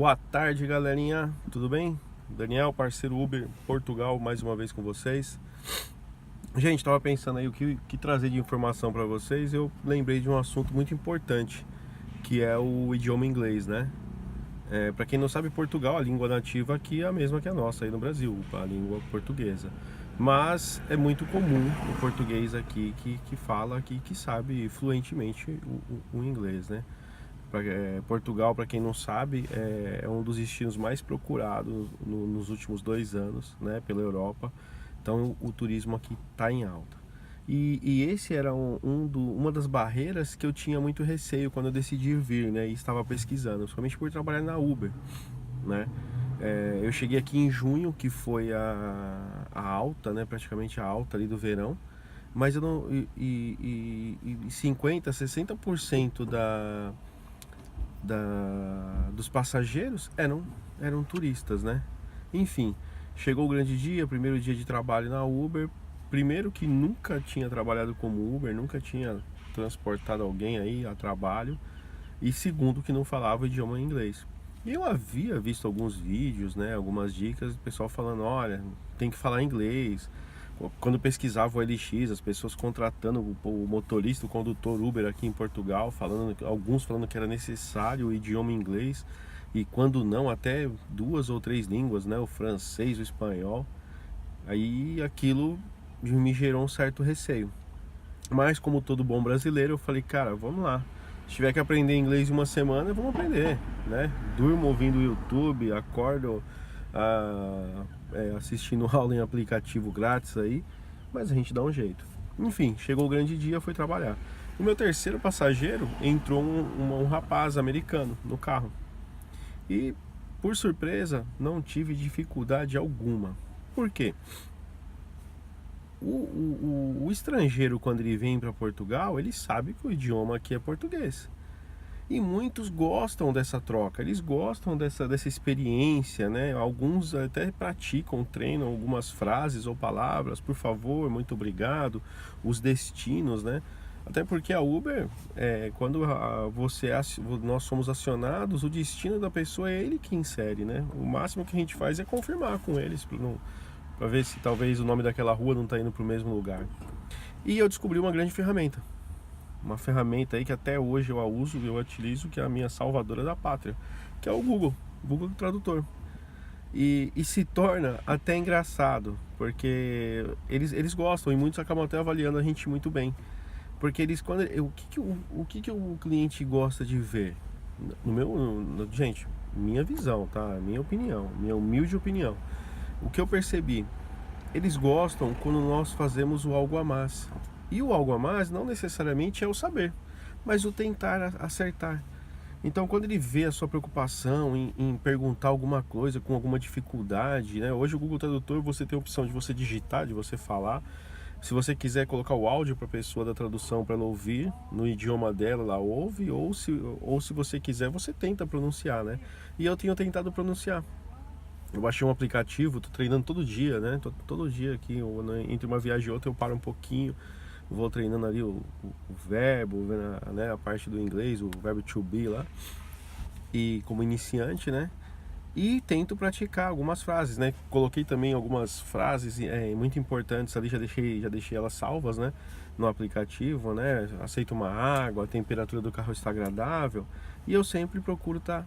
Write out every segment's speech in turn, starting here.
Boa tarde, galerinha, tudo bem? Daniel, parceiro Uber Portugal, mais uma vez com vocês. Gente, tava pensando aí o que trazer de informação para vocês. Eu lembrei de um assunto muito importante, que é o idioma inglês, né? Para quem não sabe, Portugal, a língua nativa aqui é a mesma que a nossa aí no Brasil, a língua portuguesa. Mas é muito comum o português aqui que fala aqui, que sabe fluentemente o inglês, né? Portugal, para quem não sabe, é um dos destinos mais procurados nos últimos 2 anos, né, pela Europa. Então o turismo aqui está em alta. E esse era uma das barreiras que eu tinha muito receio quando eu decidi vir, né, e estava pesquisando, somente por trabalhar na Uber, né. Eu cheguei aqui em junho, que foi a alta, né, praticamente a alta ali do verão, mas eu não, 50, 60% dos passageiros eram turistas, né? Enfim, chegou o grande dia, primeiro dia de trabalho na Uber. Primeiro que nunca tinha trabalhado como Uber, nunca tinha transportado alguém aí a trabalho. E segundo que não falava o idioma inglês. E eu havia visto alguns vídeos, né, algumas dicas, do pessoal falando, olha, tem que falar inglês. Quando pesquisava o LX, as pessoas contratando o motorista, o condutor Uber aqui em Portugal, alguns falando que era necessário o idioma inglês, e quando não, até 2 ou 3 línguas, né, o francês, o espanhol. Aí aquilo me gerou um certo receio. Mas como todo bom brasileiro, eu falei, cara, vamos lá. Se tiver que aprender inglês em uma semana, vamos aprender, né? Durmo ouvindo o YouTube, acordo assistindo aula em aplicativo grátis aí, mas a gente dá um jeito. Enfim, chegou o grande dia, fui trabalhar. O meu terceiro passageiro entrou um rapaz americano no carro. E, por surpresa, não tive dificuldade alguma. Por quê? O estrangeiro, quando ele vem para Portugal, ele sabe que o idioma aqui é português. E muitos gostam dessa troca, eles gostam dessa experiência, né? Alguns até praticam, treinam algumas frases ou palavras, por favor, muito obrigado, os destinos, né? Até porque a Uber, quando nós somos acionados, o destino da pessoa é ele que insere, né? O máximo que a gente faz é confirmar com eles, para ver se talvez o nome daquela rua não está indo para o mesmo lugar. E eu descobri uma ferramenta aí que até hoje eu a uso, eu utilizo, que é a minha salvadora da pátria, que é o Google Tradutor. E se torna até engraçado, porque eles gostam, e muitos acabam até avaliando a gente muito bem. Porque o que que o cliente gosta de ver? Gente, minha visão, tá? Minha opinião, minha humilde opinião. O que eu percebi, eles gostam quando nós fazemos o algo a mais. E o algo a mais não necessariamente é o saber, mas o tentar acertar. Então, quando ele vê a sua preocupação em perguntar alguma coisa com alguma dificuldade, né? Hoje o Google Tradutor, você tem a opção de você digitar, de você falar. Se você quiser colocar o áudio para a pessoa da tradução para ela ouvir no idioma dela, ela ouve, ou se você quiser, você tenta pronunciar, né? E eu tenho tentado pronunciar. Eu baixei um aplicativo, tô treinando todo dia, né? Todo dia aqui, entre uma viagem e outra, eu paro um pouquinho, vou treinando ali o verbo, né? A parte do inglês, o verbo to be lá, e como iniciante, né? E tento praticar algumas frases, né? Coloquei também algumas frases muito importantes ali, já deixei elas salvas, né? No aplicativo, né? Aceito uma água, a temperatura do carro está agradável, e eu sempre procuro tá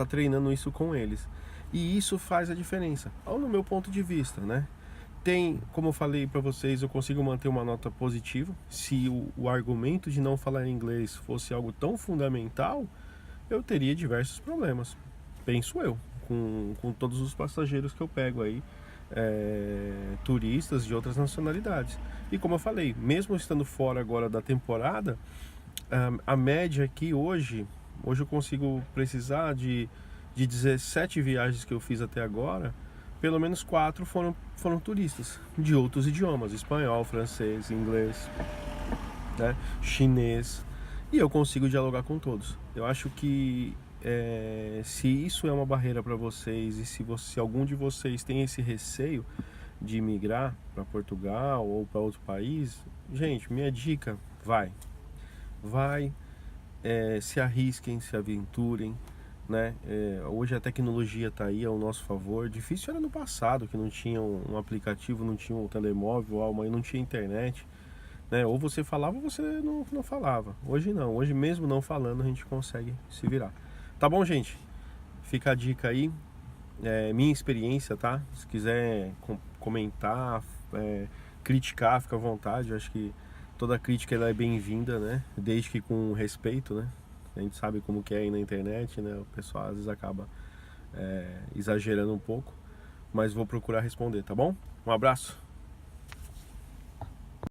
treinando isso com eles. E isso faz a diferença, ao no meu ponto de vista, né? Como eu falei para vocês, eu consigo manter uma nota positiva. Se o argumento de não falar inglês fosse algo tão fundamental, eu teria diversos problemas, penso eu, com todos os passageiros que eu pego aí, turistas de outras nacionalidades. E como eu falei, mesmo estando fora agora da temporada, a média aqui hoje eu consigo precisar de 17 viagens que eu fiz até agora, pelo menos 4 foram turistas de outros idiomas, espanhol, francês, inglês, né, chinês, e eu consigo dialogar com todos. Eu acho que se isso é uma barreira para vocês, e se algum de vocês tem esse receio de migrar para Portugal ou para outro país, gente, minha dica, vai, se arrisquem, se aventurem, né? Hoje a tecnologia está aí ao nosso favor. Difícil era no passado, que não tinha um aplicativo, não tinha um telemóvel, a mãe não tinha internet, né? Ou você falava ou você não falava. Hoje não, hoje mesmo não falando a gente consegue se virar. Tá bom, gente? Fica a dica aí, minha experiência, tá? Se quiser comentar, criticar, fica à vontade. Eu acho que toda crítica ela é bem-vinda, né? Desde que com respeito, né? A gente sabe como que é aí na internet, né? O pessoal às vezes acaba exagerando um pouco, mas vou procurar responder, tá bom? Um abraço!